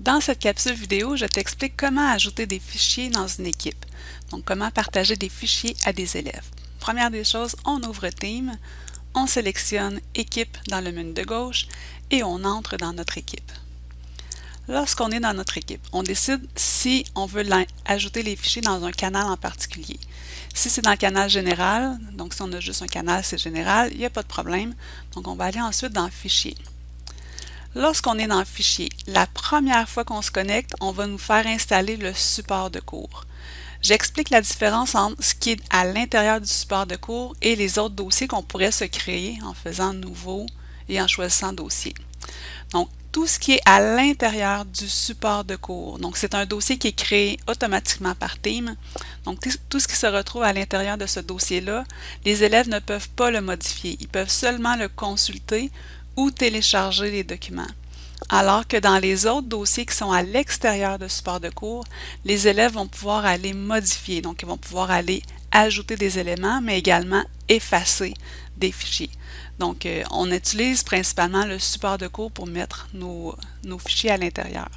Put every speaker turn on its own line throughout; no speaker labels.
Dans cette capsule vidéo, je t'explique comment ajouter des fichiers dans une équipe. Donc, comment partager des fichiers à des élèves. Première des choses, on ouvre Team, on sélectionne Équipe dans le menu de gauche et on entre dans notre équipe. Lorsqu'on est dans notre équipe, on décide si on veut ajouter les fichiers dans un canal en particulier. Si c'est dans le canal général, donc si on a juste un canal, c'est général, il n'y a pas de problème. Donc, on va aller ensuite dans Fichier. Lorsqu'on est dans le fichier, la première fois qu'on se connecte, on va nous faire installer le support de cours. J'explique la différence entre ce qui est à l'intérieur du support de cours et les autres dossiers qu'on pourrait se créer en faisant Nouveau et en choisissant Dossier. Donc, tout ce qui est à l'intérieur du support de cours. Donc, c'est un dossier qui est créé automatiquement par Team. Donc, tout ce qui se retrouve à l'intérieur de ce dossier-là, les élèves ne peuvent pas le modifier. Ils peuvent seulement le consulter ou télécharger les documents. Alors que dans les autres dossiers qui sont à l'extérieur de support de cours, les élèves vont pouvoir aller modifier. Donc, ils vont pouvoir aller ajouter des éléments, mais également effacer des fichiers. Donc, on utilise principalement le support de cours pour mettre nos fichiers à l'intérieur.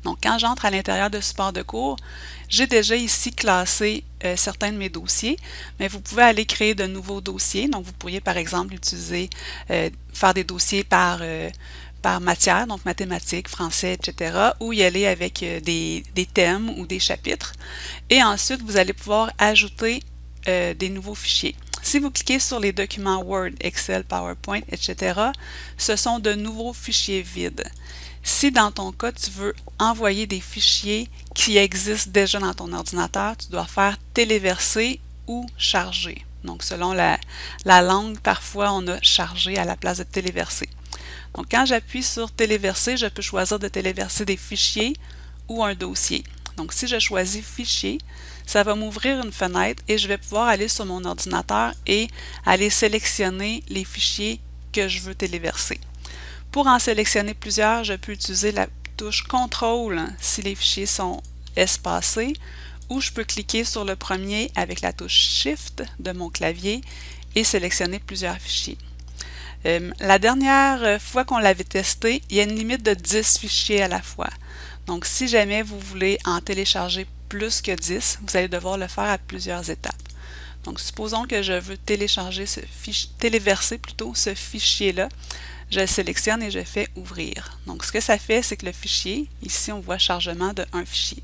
Donc, quand j'entre à l'intérieur de support de cours, j'ai déjà ici classé certains de mes dossiers, mais vous pouvez aller créer de nouveaux dossiers. Donc, vous pourriez par exemple utiliser, faire des dossiers par matière, donc mathématiques, français, etc., ou y aller avec des thèmes ou des chapitres. Et ensuite, vous allez pouvoir ajouter des nouveaux fichiers. Si vous cliquez sur les documents Word, Excel, PowerPoint, etc., ce sont de nouveaux fichiers vides. Si dans ton cas, tu veux envoyer des fichiers qui existent déjà dans ton ordinateur, tu dois faire téléverser ou charger. Donc, selon la langue, parfois, on a chargé à la place de téléverser. Donc, quand j'appuie sur téléverser, je peux choisir de téléverser des fichiers ou un dossier. Donc, si je choisis fichier, ça va m'ouvrir une fenêtre et je vais pouvoir aller sur mon ordinateur et aller sélectionner les fichiers que je veux téléverser. Pour en sélectionner plusieurs, je peux utiliser la touche CTRL si les fichiers sont espacés, ou je peux cliquer sur le premier avec la touche Shift de mon clavier et sélectionner plusieurs fichiers. La dernière fois qu'on l'avait testé, il y a une limite de 10 fichiers à la fois. Donc, si jamais vous voulez en télécharger plus que 10, vous allez devoir le faire à plusieurs étapes. Donc, supposons que je veux téléverser plutôt ce fichier-là. Je le sélectionne et je fais ouvrir. Donc, ce que ça fait, c'est que le fichier, ici, on voit chargement de un fichier.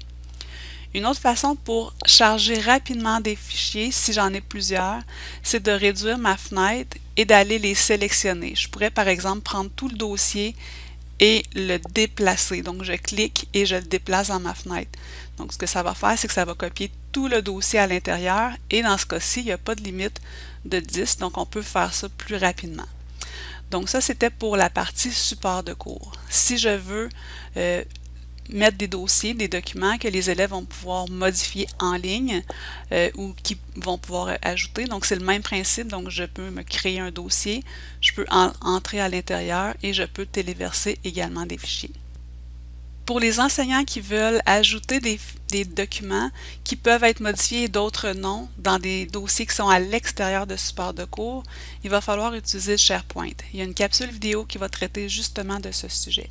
Une autre façon pour charger rapidement des fichiers, si j'en ai plusieurs, c'est de réduire ma fenêtre et d'aller les sélectionner. Je pourrais, par exemple, prendre tout le dossier et le déplacer. Donc, je clique et je le déplace dans ma fenêtre. Donc, ce que ça va faire, c'est que ça va copier tout le dossier à l'intérieur et dans ce cas-ci, il n'y a pas de limite de 10, donc on peut faire ça plus rapidement. Donc, ça, c'était pour la partie support de cours. Si je veux mettre des dossiers, des documents que les élèves vont pouvoir modifier en ligne ou qui vont pouvoir ajouter. Donc, c'est le même principe. Donc, je peux me créer un dossier, je peux entrer à l'intérieur et je peux téléverser également des fichiers. Pour les enseignants qui veulent ajouter des documents qui peuvent être modifiés et d'autres non dans des dossiers qui sont à l'extérieur de support de cours, il va falloir utiliser SharePoint. Il y a une capsule vidéo qui va traiter justement de ce sujet.